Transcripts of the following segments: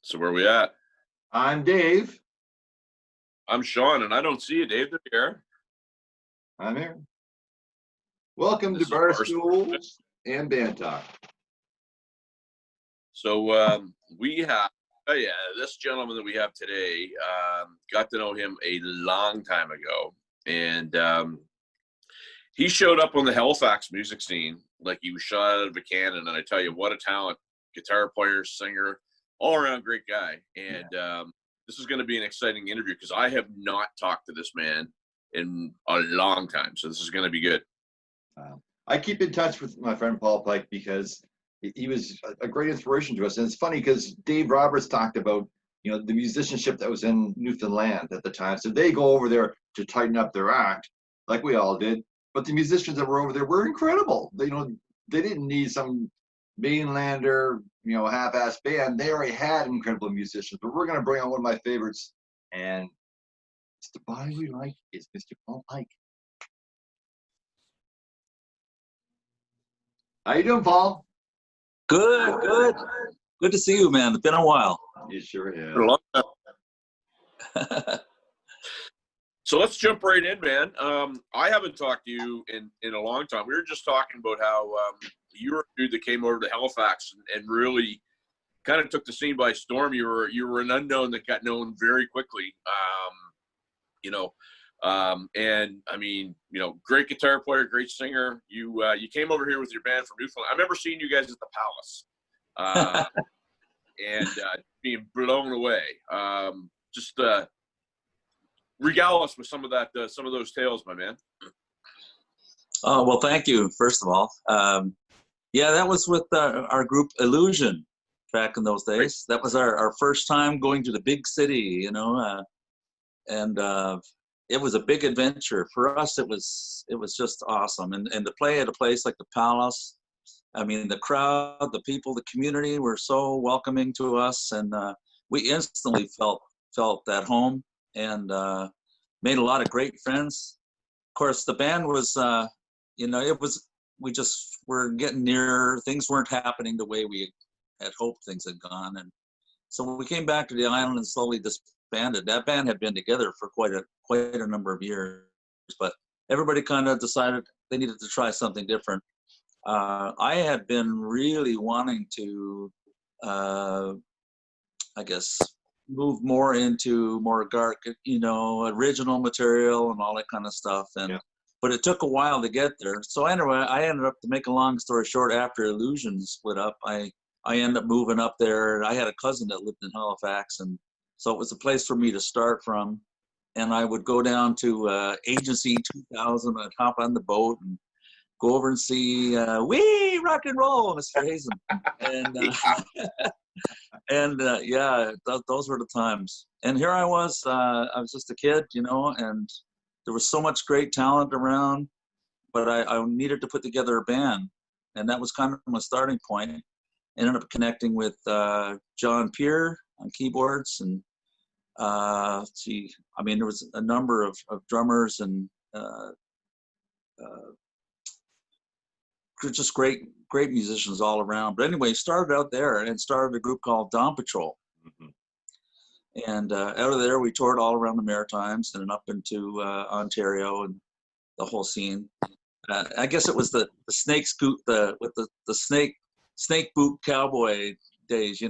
So where we at? I'm Dave. I'm Sean, and I don't see you, Dave. There. I'm here. Welcome to Barstools and Bandtalk. So we have, this gentleman that we have today, got to know him a long time ago. And he showed up on the Halifax music scene like he was shot out of a cannon. And I tell you, what a talent. Guitar player, singer, all-around great guy. And this is going to be an exciting interview because I have not talked to this man in a long time. So this is going to be good. I keep in touch with my friend Paul Pike because he was a great inspiration to us. And it's funny because Dave Roberts talked about, the musicianship that was in Newfoundland at the time. So they go over there to tighten up their act, like we all did. But the musicians that were over there were incredible. They didn't need some mainlander, half-ass band. They already had incredible musicians. But we're going to bring on one of my favorites. And it's the body we like is Mr. Paul Pike. How you doing, Paul? Good. Good to see you, man. It's been a while. You sure have. For a long time. So let's jump right in, man. I haven't talked to you in a long time. We were just talking about how you were a dude that came over to Halifax and really kind of took the scene by storm. You were an unknown that got known very quickly. And I mean, great guitar player, great singer. You came over here with your band from Newfoundland. I remember seeing you guys at the Palace, and being blown away. Just regale us with some of those tales, my man. Oh, well, thank you, first of all. That was with our group Illusion back in those days. That was our first time going to the big city, and it was a big adventure. For us, it was just awesome. And to play at a place like the Palace, I mean, the crowd, the people, the community were so welcoming to us, and we instantly felt at home and made a lot of great friends. Of course, the band was, we just were getting near. Things weren't happening the way we had hoped things had gone, and so we came back to the island and slowly disbanded. That band had been together for quite a number of years, but everybody kind of decided they needed to try something different. I had been really wanting to, move more into more original material and all that kind of stuff. But it took a while to get there. So anyway, I ended up, to make a long story short, after Illusion split up, I ended up moving up there. I had a cousin that lived in Halifax, and so it was a place for me to start from. And I would go down to Agency 2000. I'd hop on the boat and go over and see wee rock and roll, Mr. Hazen. And those were the times. And here I was just a kid, and there was so much great talent around, but I needed to put together a band, and that was kind of my starting point. Ended up connecting with John Peer on keyboards, and there was a number of drummers and just great musicians all around. But anyway, started out there and started a group called Dawn Patrol. Mm-hmm. And out of there, we toured all around the Maritimes and up into Ontario and the whole scene. I guess it was the snake scoot, with the snake boot cowboy days,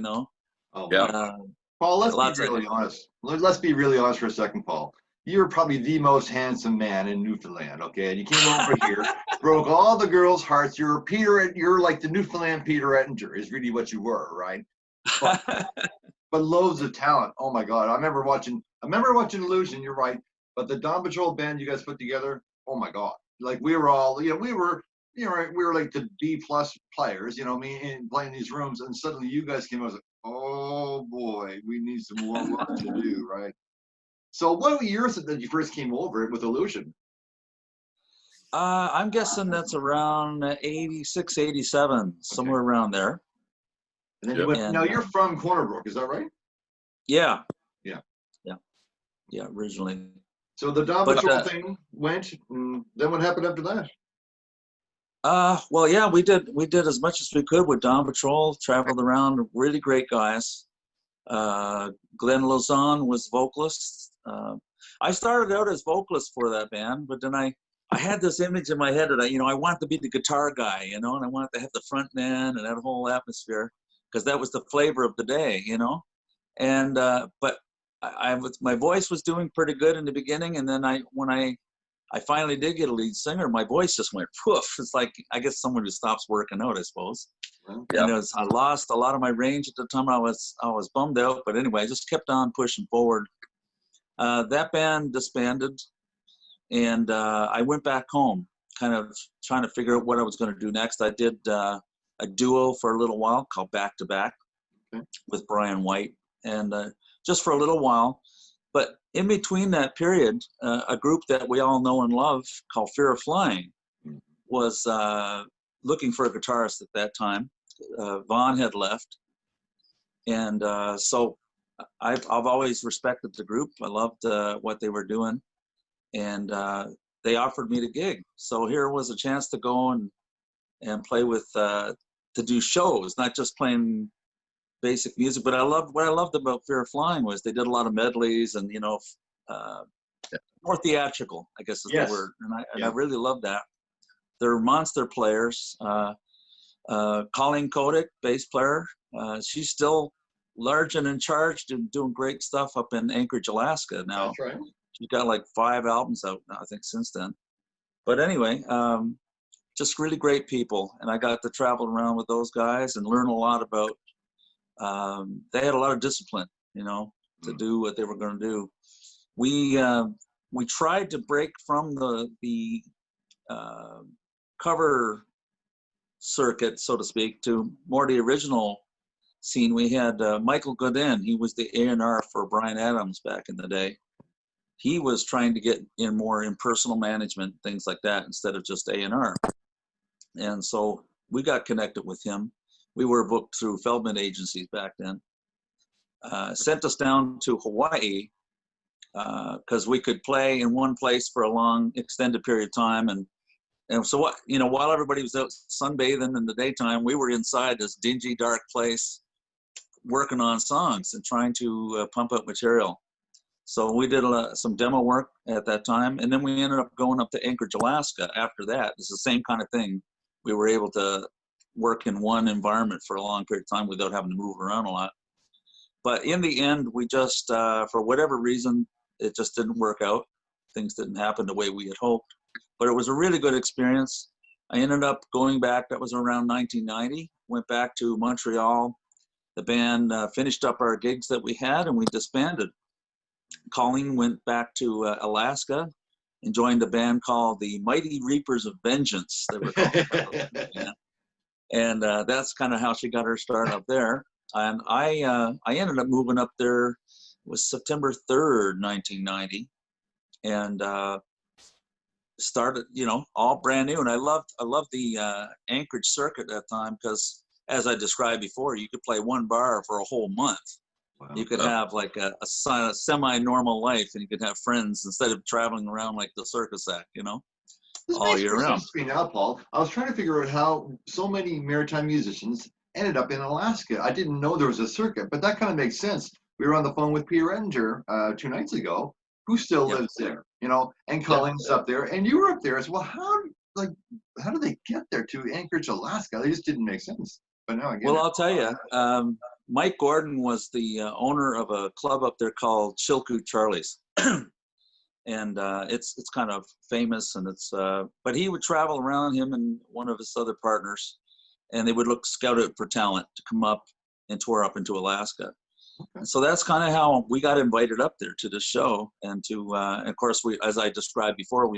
Oh, yeah. Paul, let's be really honest. Let's be really honest for a second, Paul. You're probably the most handsome man in Newfoundland, okay? And you came over here, broke all the girls' hearts. You're like the Newfoundland Peter Ettinger is really what you were, right? But loads of talent. Oh my God! I remember watching Illusion. You're right. But the Dawn Patrol band you guys put together. Oh my God! Like we were all, we were like the B+ players, and playing these rooms, and suddenly you guys came out. I was like, oh boy, we need some more work to do, right? So what years that you first came over with Illusion? I'm guessing that's around 86, 87, somewhere around there. And then you went, now you're from Cornerbrook, is that right? Yeah, originally. So the Dawn Patrol thing went, and then what happened after that? We did as much as we could with Dawn Patrol, traveled around, really great guys. Glenn Lozon was vocalist. I started out as vocalist for that band, but then I had this image in my head that I wanted to be the guitar guy, and I wanted to have the front man and that whole atmosphere, because that was the flavor of the day, And but my voice was doing pretty good in the beginning, and then when I finally did get a lead singer, my voice just went poof. It's like, I guess someone who stops working out, I suppose. Yep. And I lost a lot of my range at the time. I was bummed out, but anyway, I just kept on pushing forward. That band disbanded, and I went back home, kind of trying to figure out what I was going to do next. I did a duo for a little while called Back to Back with Brian White, and just for a little while. But in between that period, a group that we all know and love called Fear of Flying was looking for a guitarist at that time. Vaughn had left. And so I've always respected the group. I loved what they were doing. And they offered me the gig. So here was a chance to go and play with, to do shows, not just playing basic music. But what I loved about Fear of Flying was they did a lot of medleys and, more theatrical, I guess is the word. And I really loved that. They're monster players. Colleen Kotick, bass player, she's still large and in charge and doing great stuff up in Anchorage, Alaska now. That's right. She's got like 5 albums out now, I think, since then. But anyway, just really great people. And I got to travel around with those guys and learn a lot about, they had a lot of discipline, to do what they were going to do. We tried to break from the cover circuit, so to speak, to more the original scene. We had Michael Godin. He was the A&R for Bryan Adams back in the day. He was trying to get in more impersonal management, things like that, instead of just A&R. And so we got connected with him. We were booked through Feldman agencies back then. Sent us down to Hawaii because we could play in one place for a long, extended period of time. And so what, while everybody was out sunbathing in the daytime, we were inside this dingy, dark place working on songs and trying to pump up material. So we did some demo work at that time. And then we ended up going up to Anchorage, Alaska after that. It's the same kind of thing. We were able to work in one environment for a long period of time without having to move around a lot. But in the end, we just, for whatever reason, it just didn't work out. Things didn't happen the way we had hoped. But it was a really good experience. I ended up going back, that was around 1990, went back to Montreal. The band finished up our gigs that we had and we disbanded. Colleen went back to Alaska and joined a band called the Mighty Reapers of Vengeance, they were called. And that's kind of how she got her start up there. And I ended up moving up there, it was September 3rd, 1990. And started, all brand new. And I loved the Anchorage circuit at that time because, as I described before, you could play one bar for a whole month. Wow. You could have like a semi-normal life, and you could have friends instead of traveling around like the circus act, all year round. Now, Paul, I was trying to figure out how so many maritime musicians ended up in Alaska. I didn't know there was a circuit, but that kind of makes sense. We were on the phone with Peter Ettinger 2 nights ago, who still lives there, and Colleen's up there, and you were up there as well. How do they get there to Anchorage, Alaska? They just didn't make sense. But now I get it. I'll tell you, Mike Gordon was the owner of a club up there called Chilkoot Charlie's. And it's kind of famous, and it's but he would travel around, him and one of his other partners, and they would scout out for talent to come up and tour up into Alaska. Okay. So that's kind of how we got invited up there to the show, and to of course, we, as I described before,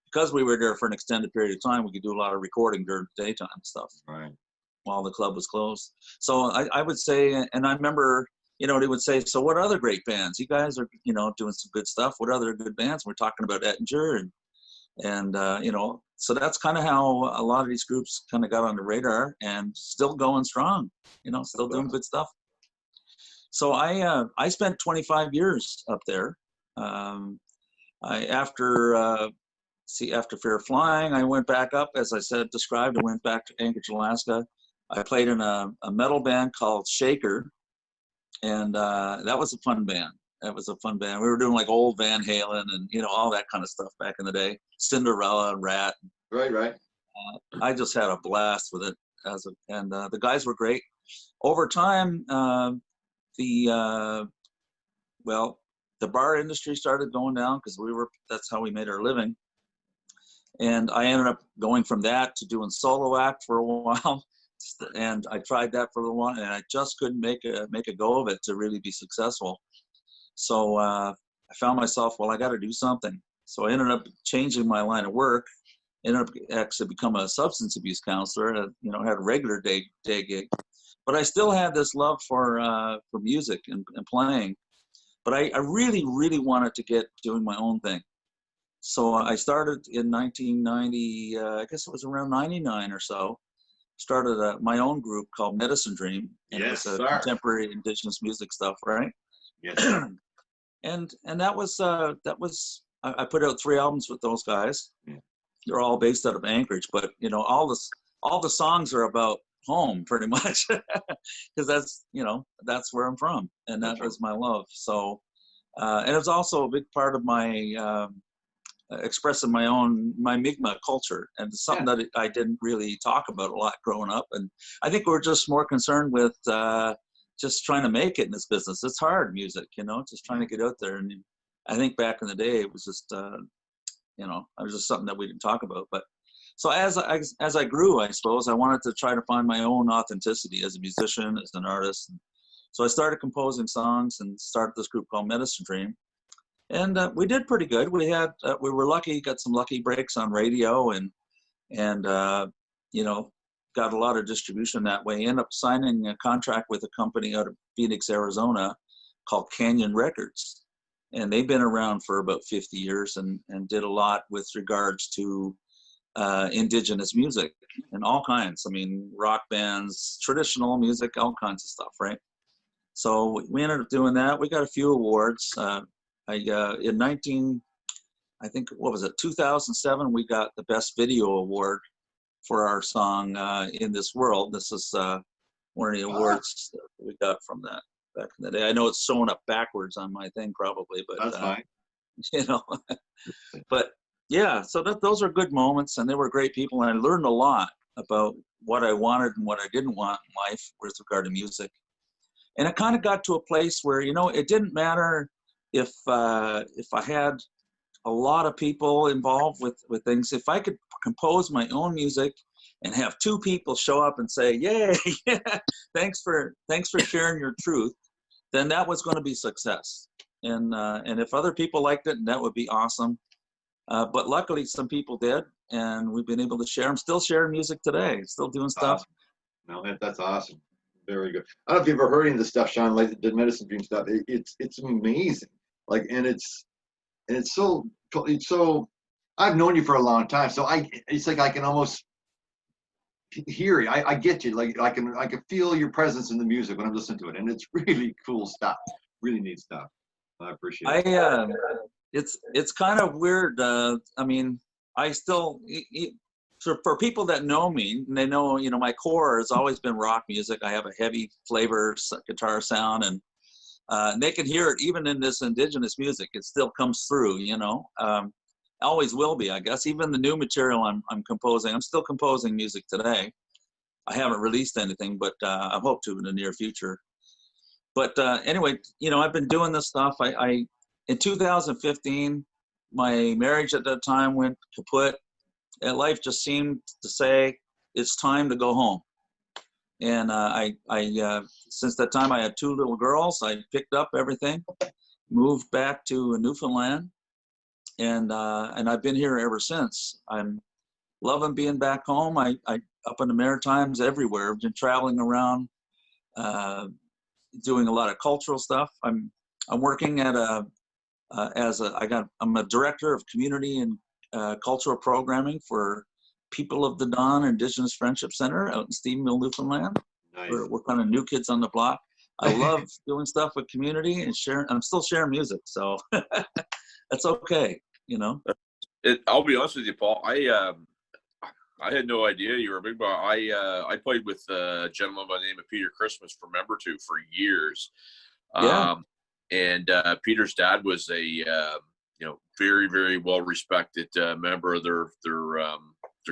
because we were there for an extended period of time, we could do a lot of recording during the daytime stuff. Right. While the club was closed. So I would say, and I remember, they would say, so what other great bands? You guys are, doing some good stuff. What other good bands? We're talking about Ettinger and so that's kind of how a lot of these groups kind of got on the radar and still going strong, still doing good stuff. So I spent 25 years up there. After Fear of Flying, I went back up, as I described, I went back to Anchorage, Alaska. I played in a metal band called Shaker, And that was a fun band. That was a fun band. We were doing like old Van Halen and, you know, all that kind of stuff back in the day. Cinderella and Rat. Right. I just had a blast with it. And the guys were great. Over time, the bar industry started going down because that's how we made our living. And I ended up going from that to doing solo act for a while. And I tried that for a little while, and I just couldn't make a go of it to really be successful. So I found myself, well, I got to do something. So I ended up changing my line of work. Ended up actually become a substance abuse counselor. You know, had a regular day gig, but I still had this love for music and playing. But I really, really wanted to get doing my own thing. So I started in 1990. I guess it was around 99 or so. Started my own group called Medicine Dream, and Yes, it was sir. contemporary indigenous music stuff, right? Yes. Sir. and that was I put out 3 albums with those guys. Yeah. They're all based out of Anchorage, but you know, all the songs are about home pretty much, because that's where I'm from, and that was my love. So, and it was also a big part of my expressing my Mi'kmaq culture, and it's something that I didn't really talk about a lot growing up. And I think we're just more concerned with just trying to make it in this business. It's hard, music, you know, just trying to get out there. And I think back in the day, it was just, it was just something that we didn't talk about. But so as I grew, I suppose I wanted to try to find my own authenticity as a musician, as an artist. So I started composing songs and started this group called Medicine Dream. And we did pretty good. We were lucky, got some lucky breaks on radio, and got a lot of distribution that way. Ended up signing a contract with a company out of Phoenix, Arizona, called Canyon Records, and they've been around for about 50 years and did a lot with regards to indigenous music and all kinds. I mean, rock bands, traditional music, all kinds of stuff, right? So we ended up doing that. We got a few awards. In 2007, we got the Best Video Award for our song In This World. This is one of the awards that we got from that back in the day. I know it's showing up backwards on my thing probably, but that's fine. You know, but yeah, so those are good moments, and they were great people, and I learned a lot about what I wanted and what I didn't want in life with regard to music. And it kind of got to a place where, you know, it didn't matter if I had a lot of people involved with things. If I could compose my own music and have 2 people show up and say, "Yay, yeah, thanks for sharing your truth," then that was going to be success. And if other people liked it, that would be awesome. But luckily, some people did, and we've been able to share. I'm still sharing music today. Still doing stuff. No, that's awesome. Very good. I don't know if you've ever heard any of this stuff, Sean, like the Medicine Dream stuff. It's amazing. Like, and it's so I've known you for a long time, so it's like I can almost hear you. I get you. Like I can feel your presence in the music when I'm listening to it, and it's really cool stuff. Really neat stuff. I appreciate it. It's kind of weird. I mean, I still. So for people that know me, and they know, you know, my core has always been rock music. I have a heavy flavor guitar sound, and they can hear it even in this indigenous music. It still comes through, you know. Always will be, I guess. Even the new material I'm composing, I'm still composing music today. I haven't released anything, but I hope to in the near future. But anyway, you know, I've been doing this stuff. I in 2015, my marriage at that time went kaput. And life just seemed to say, it's time to go home. And since that time, I had 2 little girls. I picked up everything, moved back to Newfoundland, and I've been here ever since. I'm loving being back home. I up in the Maritimes, everywhere. I've been traveling around, doing a lot of cultural stuff. I'm working at I'm a director of community and cultural programming for People of the Dawn Indigenous Friendship Center out in Stephenville, Newfoundland. Nice. We're kind of new kids on the block. I love doing stuff with community and sharing. I'm still sharing music, so that's okay, you know. I'll be honest with you, Paul. I had no idea you were a big bar. I played with a gentleman by the name of Peter Christmas from Membertou for years. Yeah. And Peter's dad was a very, very well respected member of their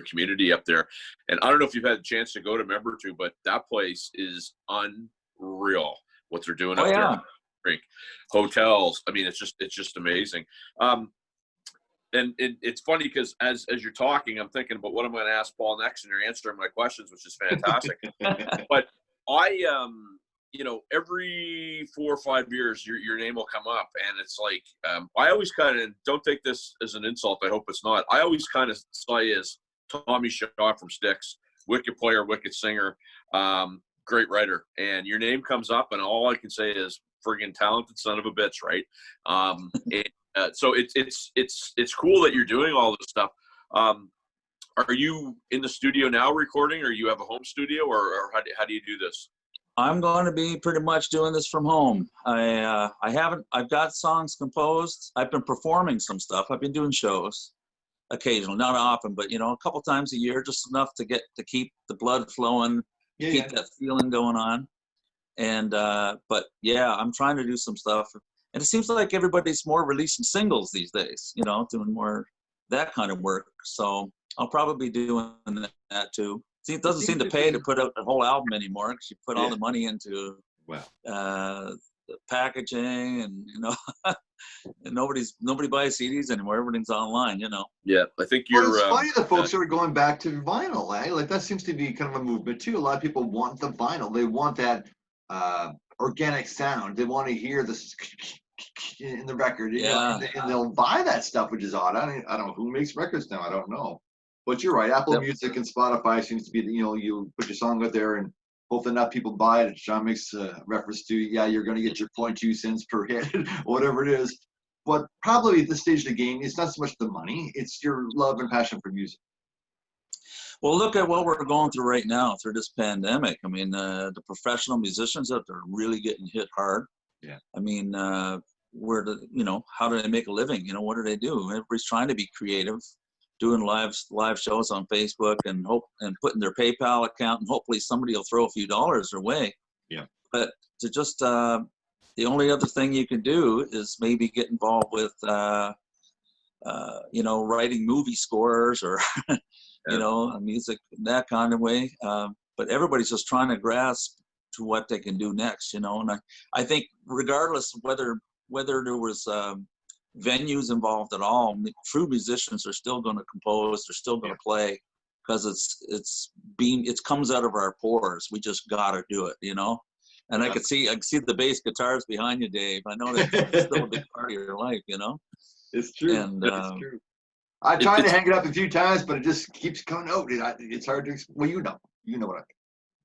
community up there. And I don't know if you've had a chance to go to member to, but that place is unreal what they're doing up there. Drink hotels. I mean, it's just amazing. And it's funny because as you're talking, I'm thinking about what I'm going to ask Paul next, and you're answering my questions, which is fantastic. But I, every 4 or 5 years, your name will come up, and it's like I always kind of, don't take this as an insult. I hope it's not. I always kind of saw you as Tommy Shaw from Styx, wicked player, wicked singer, great writer, and your name comes up, and all I can say is friggin' talented son of a bitch, right? So it's cool that you're doing all this stuff. Are you in the studio now recording, or you have a home studio, or how do you do this? I'm going to be pretty much doing this from home. I've got songs composed. I've been performing some stuff. I've been doing shows occasionally, not often, but a couple times a year, just enough to keep the blood flowing, keep that feeling going on. And but yeah, I'm trying to do some stuff, and it seems like everybody's more releasing singles these days, doing more that kind of work. So I'll probably be doing that too. See, it doesn't seem to pay to put out a whole album anymore, because you put all the money into the packaging, and and nobody buys CDs anymore. Everything's online, Yeah, I think you're. Well, it's funny the folks are going back to vinyl, eh? Like that seems to be kind of a movement too. A lot of people want the vinyl. They want that organic sound. They want to hear this in the record, and they'll buy that stuff, which is odd. I don't know who makes records now. I don't know. But you're right. Apple Music and Spotify seems to be, you put your song out there and hope that enough people buy it. John makes a reference to, you're going to get your 0.2 cents per hit, whatever it is. But probably at this stage of the game, it's not so much the money, it's your love and passion for music. Well, look at what we're going through right now through this pandemic. I mean, the professional musicians out there are really getting hit hard. Yeah. I mean, how do they make a living? What do they do? Everybody's trying to be creative, doing live shows on Facebook and putting their PayPal account, and hopefully somebody will throw a few dollars their way. Yeah. But to just the only other thing you can do is maybe get involved with writing movie scores or music that kind of way. But everybody's just trying to grasp to what they can do next. And I think regardless of whether there was venues involved at all, true musicians are still going to compose, they're still going to play, because it comes out of our pores. We just got to do it, and I can see the bass guitars behind you, Dave. I know that's still a big part of your life, It's true. And it's true. I tried to hang it up a few times, but it just keeps coming out. It's hard to explain. Well, you know what I mean.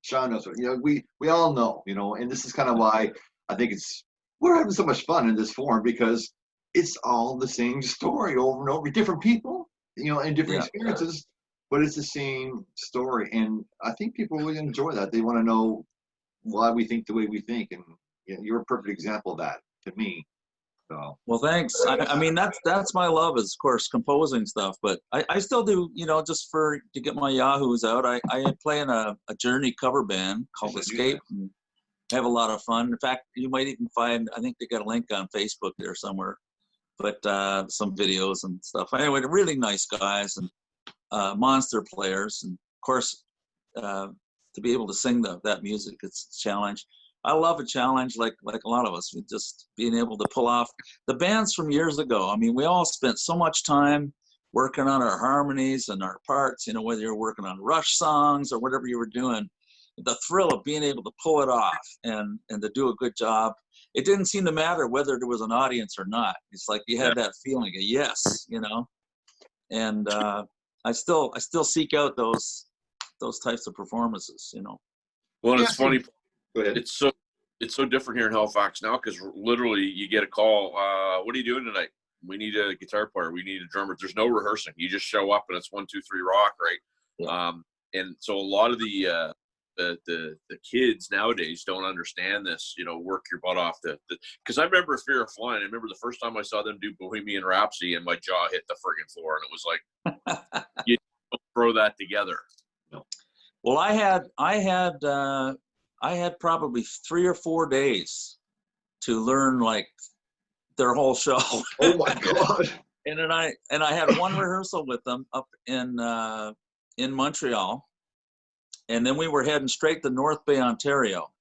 Sean knows what, we all know, and this is kind of why I think we're having so much fun in this forum, because it's all the same story over and over, different people, and different experiences, but it's the same story. And I think people really enjoy that. They want to know why we think the way we think. And you're a perfect example of that to me. So. Well, thanks. I mean, that's my love, is of course composing stuff, but I still do, just to get my yahoos out. I play in a Journey cover band called Escape, and have a lot of fun. In fact, you might even find, I think they got a link on Facebook there somewhere, but some videos and stuff. Anyway, they're really nice guys and monster players. And of course, to be able to sing that music, it's a challenge. I love a challenge, like a lot of us, with just being able to pull off the bands from years ago. I mean, we all spent so much time working on our harmonies and our parts, whether you're working on Rush songs or whatever you were doing. The thrill of being able to pull it off and to do a good job. It didn't seem to matter whether there was an audience or not. It's like you had that feeling of yes, and I still seek out those types of performances, Well, it's funny. Go ahead. It's so different here in Halifax now, because literally you get a call. What are you doing tonight? We need a guitar player. We need a drummer. There's no rehearsing. You just show up and it's 1, 2, 3 rock, right? Yeah. And so a lot of the kids nowadays don't understand this, work your butt off. Because I remember Fear of Flying. I remember the first time I saw them do Bohemian Rhapsody, and my jaw hit the friggin' floor, and it was like, you don't throw that together. No. Well, I had probably 3 or 4 days to learn like their whole show. Oh my God. And then I had one rehearsal with them up in Montreal, and then we were heading straight to North Bay, Ontario.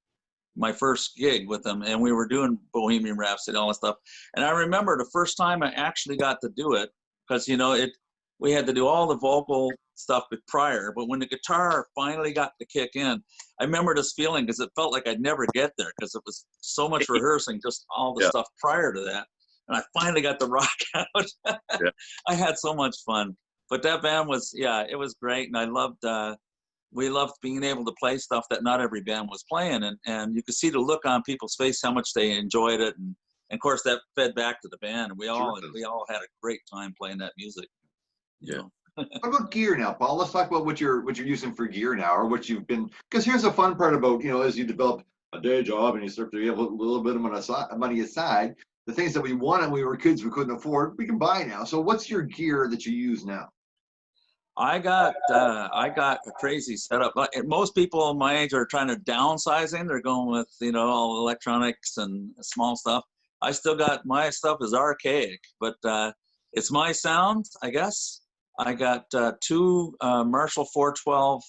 My first gig with them, and we were doing Bohemian Rhapsody, all that stuff. And I remember the first time I actually got to do it, because we had to do all the vocal stuff prior, but when the guitar finally got to kick in, I remember this feeling, because it felt like I'd never get there, because it was so much rehearsing, just all the stuff prior to that. And I finally got to rock out. I had so much fun. But that band was, it was great. And I loved, we loved being able to play stuff that not every band was playing. And you could see the look on people's face, how much they enjoyed it. And of course that fed back to the band. And we all had a great time playing that music. Yeah. What about gear now, Paul? Let's talk about what you're using for gear now, or what you've been, because here's the fun part about, as you develop a day job and you start to have a little bit of money aside, the things that we wanted when we were kids we couldn't afford, we can buy now. So what's your gear that you use now? I got a crazy setup. Most people my age are trying to downsizing. They're going with, all electronics and small stuff. I still got, my stuff is archaic, but it's my sound, I guess. I got two Marshall 412.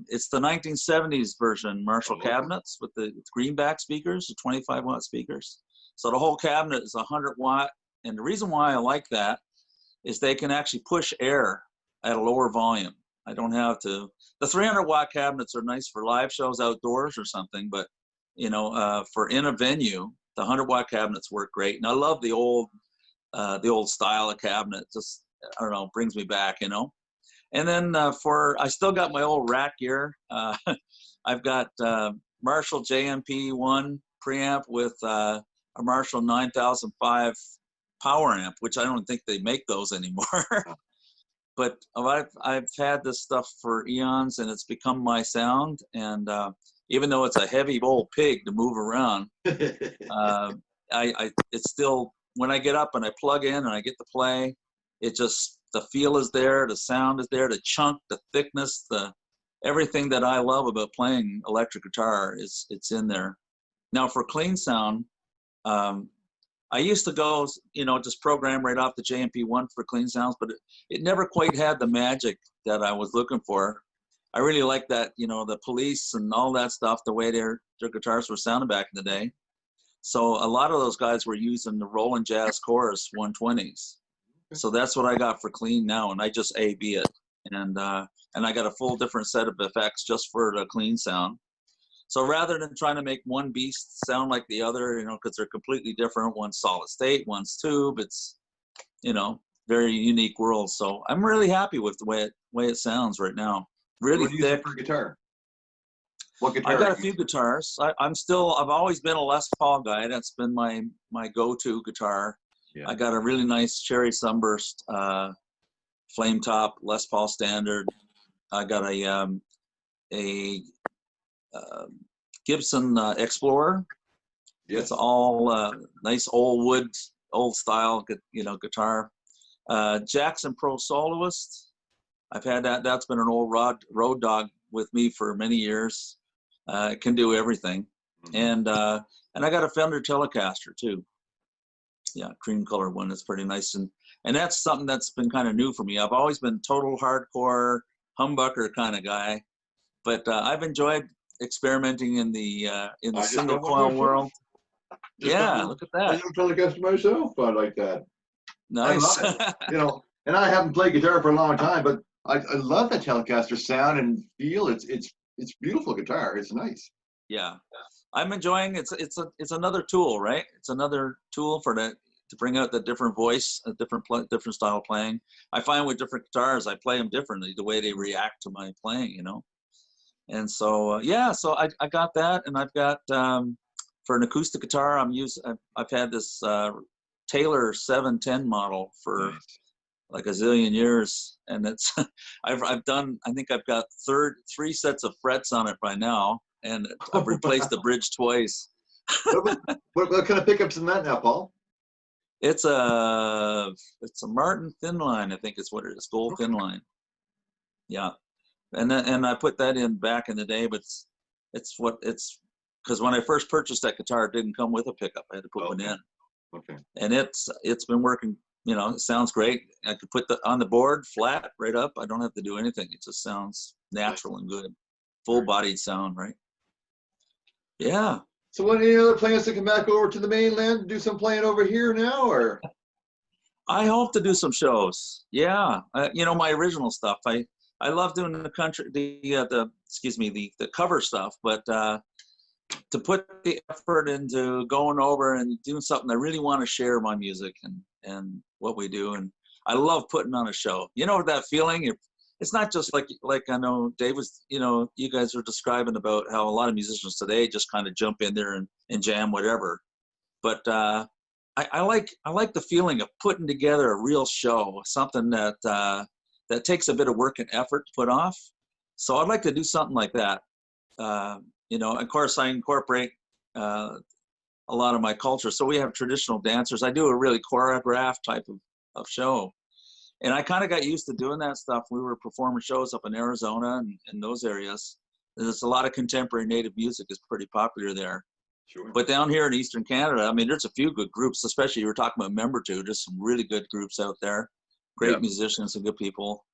It's the 1970s version Marshall cabinets with the greenback speakers, the 25-watt speakers. So the whole cabinet is 100 watt. And the reason why I like that is they can actually push air at a lower volume. I don't have to. The 300-watt cabinets are nice for live shows outdoors or something, but for in a venue, the 100-watt cabinets work great. And I love the old style of cabinet. Just, I don't know, brings me back, And then I still got my old rack gear. I've got Marshall JMP1 preamp with a Marshall 9005 power amp, which I don't think they make those anymore. But I've had this stuff for eons, and it's become my sound. And even though it's a heavy old pig to move around, it's still, when I get up and I plug in and I get to play, the feel is there, the sound is there, the chunk, the thickness, everything that I love about playing electric guitar it's in there. Now for clean sound, I used to go, just program right off the JMP1 for clean sounds, but it never quite had the magic that I was looking for. I really like that, the Police and all that stuff, the way their guitars were sounding back in the day. So a lot of those guys were using the Roland Jazz Chorus 120s. So that's what I got for clean now, and I just A/B it. And I got a full different set of effects just for the clean sound. So rather than trying to make one beast sound like the other, because they're completely different, one's solid state, one's tube, it's, very unique world. So I'm really happy with the way it sounds right now. Really what do you thick. use for guitar? What guitar? I've got a few guitars. I've always been a Les Paul guy. That's been my go-to guitar. Yeah. I got a really nice Cherry Sunburst flame top Les Paul standard. I got a Gibson Explorer. Yes. It's all nice old wood, old style, guitar. Jackson Pro Soloist. I've had that. That's been an old road dog with me for many years. It can do everything. Mm-hmm. And I got a Fender Telecaster too. Yeah, cream color one. It's pretty nice. And that's something that's been kind of new for me. I've always been total hardcore humbucker kind of guy, but I've enjoyed experimenting in the single coil world. Yeah, look at that. I have a Telecaster myself. I like that. Nice. I love it. And I haven't played guitar for a long time, but I love that Telecaster sound and feel. It's beautiful guitar. It's nice. Yeah, I'm enjoying. It's another tool, right? It's another tool to bring out the different voice, a different style of playing. I find with different guitars, I play them differently, the way they react to my playing, And so so I got that, and I've got for an acoustic guitar, I've had this Taylor 710 model for like a zillion years, and it's I've done, I think I've got 3 sets of frets on it by now, and I've replaced the bridge twice. what kind of pickups in that now, Paul? It's a Martin thin line, I think is what it is, gold thin line. Yeah, and I put that in back in the day, but it's because when I first purchased that guitar, it didn't come with a pickup. I had to put one in. Okay. And it's been working. You know, it sounds great. I could put on the board flat right up. I don't have to do anything. It just sounds natural and good. Full-bodied sound, right? Yeah. So what, any other plans to come back over to the mainland and do some playing over here now, or? I hope to do some shows. Yeah. You know, my original stuff. I love doing the country, the cover stuff, but to put the effort into going over and doing something, I really want to share my music and what we do. And I love putting on a show. You know that feeling? It's not just like I know Dave was, you know, you guys were describing about how a lot of musicians today just kind of jump in there and jam whatever. But I like the feeling of putting together a real show, something that takes a bit of work and effort to put off. So I'd like to do something like that. You know, of course, I incorporate a lot of my culture. So we have traditional dancers. I do a really choreographed type of show. And I kind of got used to doing that stuff. We were performing shows up in Arizona and in those areas. There's a lot of contemporary native music is pretty popular there. Sure. But down here in Eastern Canada, I mean, there's a few good groups, especially you were talking about Member Two. There's some really good groups out there, great musicians and good people.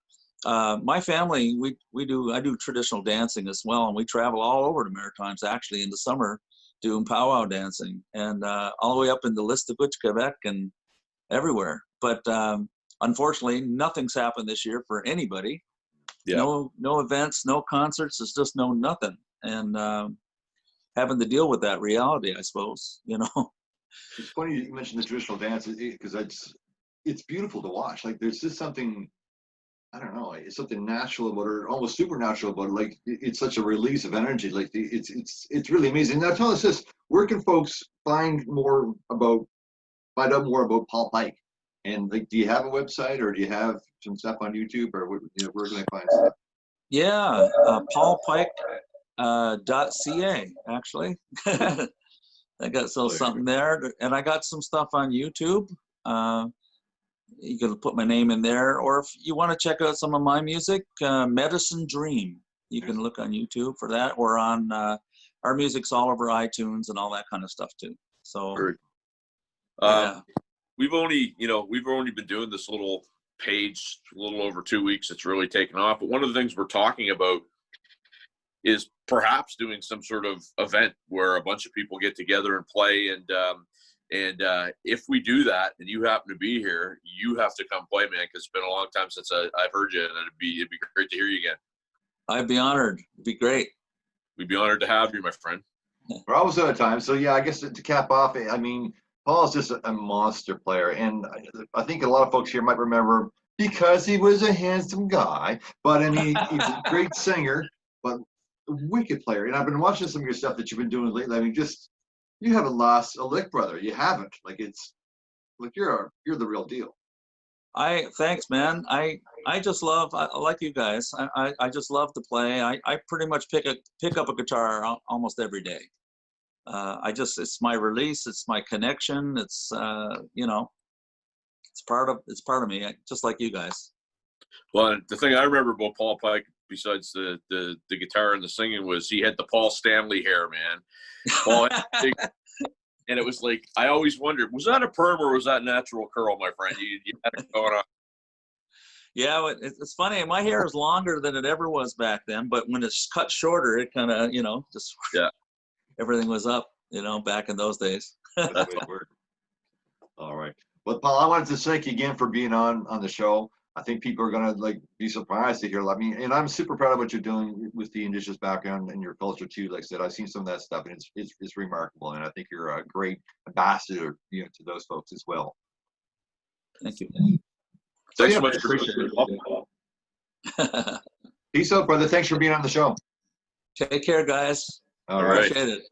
My family, I do traditional dancing as well, and we travel all over the Maritimes actually in the summer doing powwow dancing, and all the way up in the List of Quebec and everywhere. But unfortunately, nothing's happened this year for anybody. Yeah. No events, no concerts. It's just no nothing, and having to deal with that reality, I suppose. You know. It's funny you mentioned the traditional dance because it's beautiful to watch. Like there's just something, I don't know, it's something natural about it, almost supernatural about it. Like it's such a release of energy. Like it's really amazing. Now tell us this: where can folks find out more about Paul Pike? And like, do you have a website, or do you have some stuff on YouTube, or where can I find stuff? Yeah, Paul Pike. .ca actually. I got something there, and I got some stuff on YouTube. You can put my name in there, or if you want to check out some of my music, Medicine Dream, you can look on YouTube for that, or on our music's all over iTunes and all that kind of stuff too. So yeah. We've only been doing this little page a little over 2 weeks. It's really taken off, but one of the things we're talking about is perhaps doing some sort of event where a bunch of people get together and play. And if we do that and you happen to be here, you have to come play, man, because it's been a long time since I've heard you, and it'd be great to hear you again. I'd be honored. It'd be great. We'd be honored to have you, my friend. We're almost out of time. So yeah, I guess to cap off, I mean, Paul's just a monster player. And I think a lot of folks here might remember him because he was a handsome guy, but I mean, he's a great singer, but a wicked player. And I've been watching some of your stuff that you've been doing lately. I mean, you haven't lost a lick, brother. You haven't. Like you're the real deal. Thanks, man. I just love, like you guys, I just love to play. I pretty much pick up a guitar almost every day. It's my release. It's my connection. It's, it's part of me, just like you guys. Well, the thing I remember about Paul Pike, besides the guitar and the singing, was he had the Paul Stanley hair, man. Paul and it was like, I always wondered, was that a perm or was that natural curl, my friend? You had it going on. Yeah, it's funny. My hair is longer than it ever was back then, but when it's cut shorter, it kind of, just everything was up, back in those days. That's the way it worked. All right. Well, Paul, I wanted to thank you again for being on the show. I think people are going to be surprised to hear. I mean, and I'm super proud of what you're doing with the indigenous background and your culture too. Like I said, I've seen some of that stuff, and it's remarkable. And I think you're a great ambassador, to those folks as well. Thank you. Thanks so much. Appreciate it. Peace out, brother. Thanks for being on the show. Take care, guys. All right. Appreciate it.